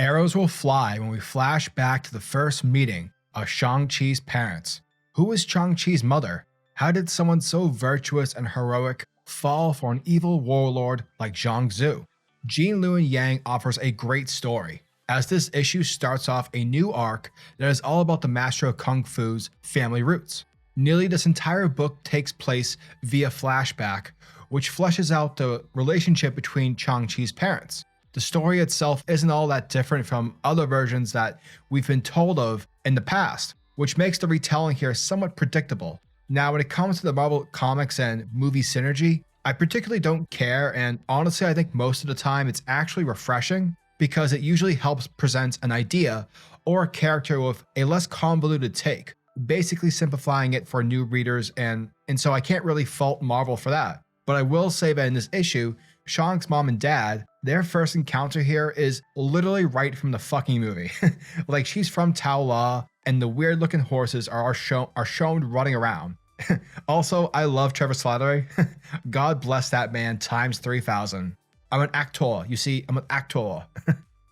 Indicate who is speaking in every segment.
Speaker 1: Arrows will fly when we flash back to the first meeting of Shang-Chi's parents. Who is Shang-Chi's mother? How did someone so virtuous and heroic fall for an evil warlord like Zheng Zu? Jean Luen Yang offers a great story, as this issue starts off a new arc that is all about the master of Kung Fu's family roots. Nearly this entire book takes place via flashback, which fleshes out the relationship between Shang-Chi's parents. The story itself isn't all that different from other versions that we've been told of in the past, which makes the retelling here somewhat predictable. Now, when it comes to the Marvel Comics and movie synergy, I particularly don't care, and honestly I think most of the time it's actually refreshing because it usually helps present an idea or a character with a less convoluted take, basically simplifying it for new readers, and so I can't really fault Marvel for that. But I will say that in this issue, Shang's mom and dad, their first encounter here is literally right from the fucking movie. Like, she's from Tao La, and the weird looking horses are shown running around. Also, I love Trevor Slattery. God bless that man times 3,000. I'm an actor, you see, I'm an actor.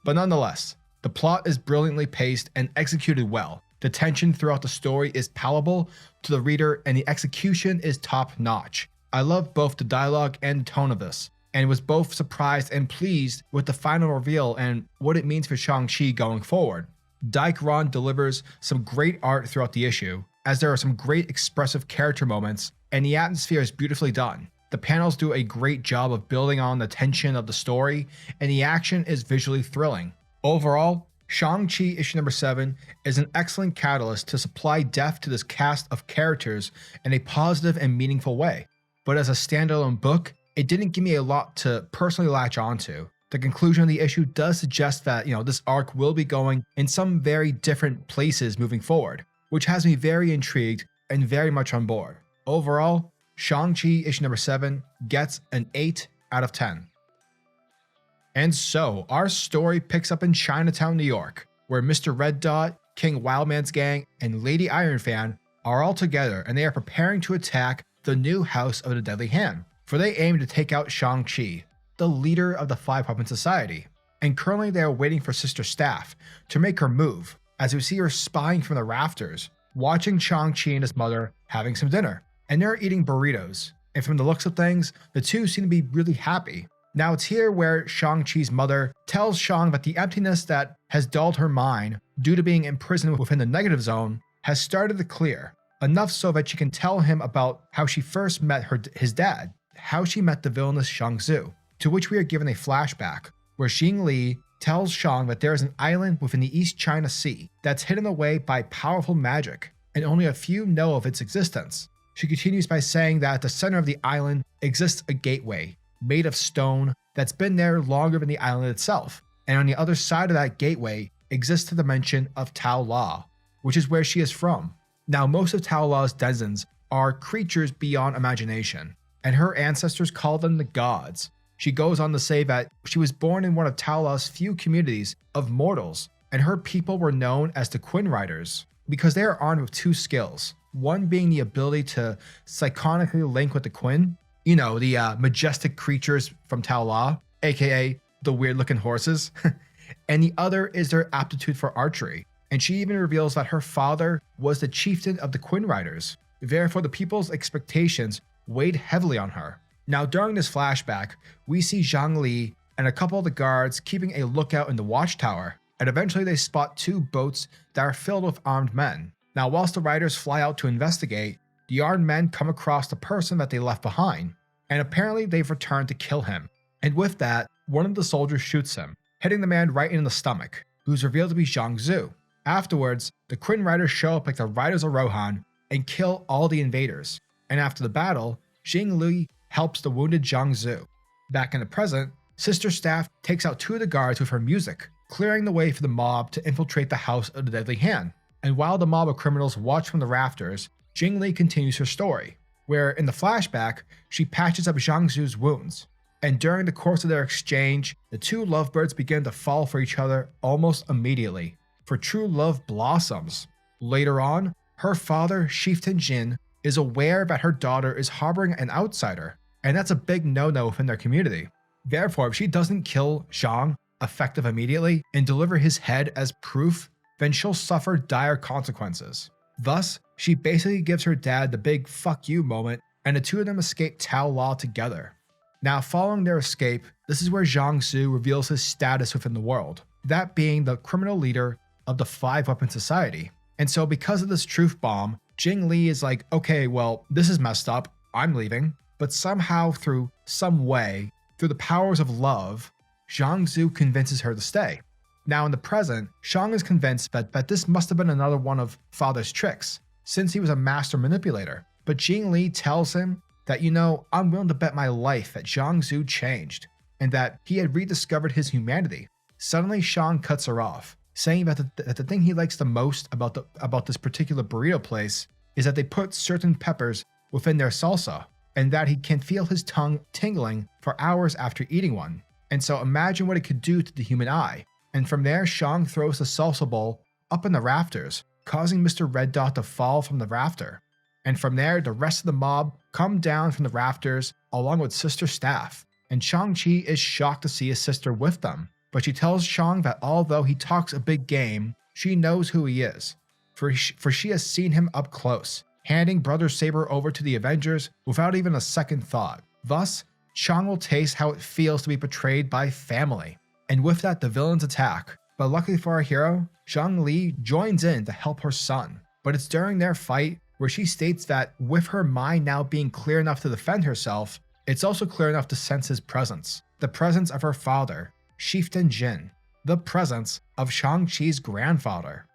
Speaker 1: But nonetheless, the plot is brilliantly paced and executed well. The tension throughout the story is palatable to the reader, and the execution is top notch. I love both the dialogue and the tone of this, and was both surprised and pleased with the final reveal and what it means for Shang-Chi going forward. Dyke Ron delivers some great art throughout the issue, as there are some great expressive character moments, and the atmosphere is beautifully done. The panels do a great job of building on the tension of the story, and the action is visually thrilling. Overall, Shang-Chi issue number 7 is an excellent catalyst to supply depth to this cast of characters in a positive and meaningful way. But as a standalone book, it didn't give me a lot to personally latch onto. The conclusion of the issue does suggest that, this arc will be going in some very different places moving forward, which has me very intrigued and very much on board. Overall, Shang-Chi issue number 7 gets an 8 out of 10. And so, our story picks up in Chinatown, New York, where Mr. Red Dot, King Wildman's gang, and Lady Iron Fan are all together, and they are preparing to attack the new House of the Deadly Hand, for they aim to take out Shang-Chi, the leader of the Five Weapon Society. And currently they are waiting for Sister Staff to make her move, as we see her spying from the rafters, watching Shang-Chi and his mother having some dinner. And they're eating burritos, and from the looks of things, the two seem to be really happy. Now it's here where Shang-Chi's mother tells Shang that the emptiness that has dulled her mind due to being imprisoned within the negative zone has started to clear, enough so that she can tell him about how she first met his dad, how she met the villainous Zheng Zu, to which we are given a flashback, where Xing Li tells Shang that there is an island within the East China Sea that's hidden away by powerful magic, and only a few know of its existence. She continues by saying that at the center of the island exists a gateway, made of stone, that's been there longer than the island itself, and on the other side of that gateway exists the dimension of Tao La, which is where she is from. Now, most of Tao La's denizens are creatures beyond imagination, and her ancestors call them the gods. She goes on to say that she was born in one of Tao La's few communities of mortals, and her people were known as the Quinn Riders because they are armed with two skills, one being the ability to psychonically link with the Quinn, the majestic creatures from Tao La, aka the weird looking horses, and the other is their aptitude for archery. And she even reveals that her father was the chieftain of the Quinn Riders, therefore the people's expectations weighed heavily on her. Now, during this flashback, we see Zhang Li and a couple of the guards keeping a lookout in the watchtower, and eventually they spot two boats that are filled with armed men. Now, whilst the riders fly out to investigate, the armed men come across the person that they left behind, and apparently they've returned to kill him. And with that, one of the soldiers shoots him, hitting the man right in the stomach, who's revealed to be Zheng Zu. Afterwards, the Quinn Riders show up like the Riders of Rohan and kill all the invaders, and after the battle, Xing Li helps the wounded Zheng Zu. Back in the present, Sister Staff takes out two of the guards with her music, clearing the way for the mob to infiltrate the House of the Deadly Hand. And while the mob of criminals watch from the rafters, Xing Li continues her story, where in the flashback, she patches up Zheng Zu's wounds. And during the course of their exchange, the two lovebirds begin to fall for each other almost immediately, for true love blossoms. Later on, her father, Chieftain Jin, is aware that her daughter is harboring an outsider, and that's a big no-no within their community. Therefore, if she doesn't kill Zhang effective immediately and deliver his head as proof, then she'll suffer dire consequences. Thus, she basically gives her dad the big fuck you moment, and the two of them escape Tao Law together. Now, following their escape, this is where Zheng Zu reveals his status within the world, that being the criminal leader of the 5-weapon society. And so because of this truth bomb, Jing Li is like, okay, well, this is messed up, I'm leaving. But somehow, through some way, through the powers of love, Zheng Zu convinces her to stay. Now in the present, Shang is convinced that this must have been another one of father's tricks, since he was a master manipulator. But Jing Li tells him that, I'm willing to bet my life that Zheng Zu changed, and that he had rediscovered his humanity. Suddenly Shang cuts her off, saying that the thing he likes the most about this particular burrito place is that they put certain peppers within their salsa, and that he can feel his tongue tingling for hours after eating one. And so imagine what it could do to the human eye. And from there, Shang throws the salsa bowl up in the rafters, causing Mr. Red Dot to fall from the rafter. And from there, the rest of the mob come down from the rafters along with Sister Staff. And Shang-Chi is shocked to see his sister with them. But she tells Shang that although he talks a big game, she knows who he is. For she has seen him up close, handing Brother Saber over to the Avengers without even a second thought. Thus, Shang will taste how it feels to be betrayed by family. And with that, the villains attack. But luckily for our hero, Zhang Li joins in to help her son. But it's during their fight where she states that with her mind now being clear enough to defend herself, it's also clear enough to sense his presence. The presence of her father, Chieftain Jin. The presence of Shang-Chi's grandfather.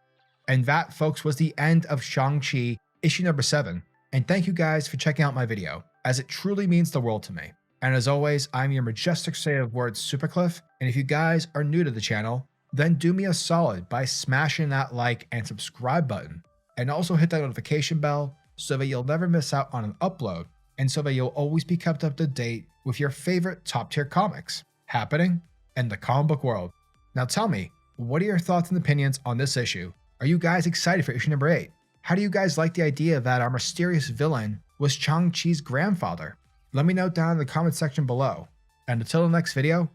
Speaker 1: And that, folks, was the end of Shang-Chi issue number 7. And thank you guys for checking out my video, as it truly means the world to me. And as always, I'm your majestic say of words, SuperCliff. And if you guys are new to the channel, then do me a solid by smashing that like and subscribe button. And also hit that notification bell so that you'll never miss out on an upload, and so that you'll always be kept up to date with your favorite top tier comics happening in the comic book world. Now tell me, what are your thoughts and opinions on this issue? Are you guys excited for issue number 8? How do you guys like the idea that our mysterious villain was Shang-Chi's grandfather? Let me know down in the comment section below. And until the next video,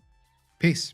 Speaker 1: peace.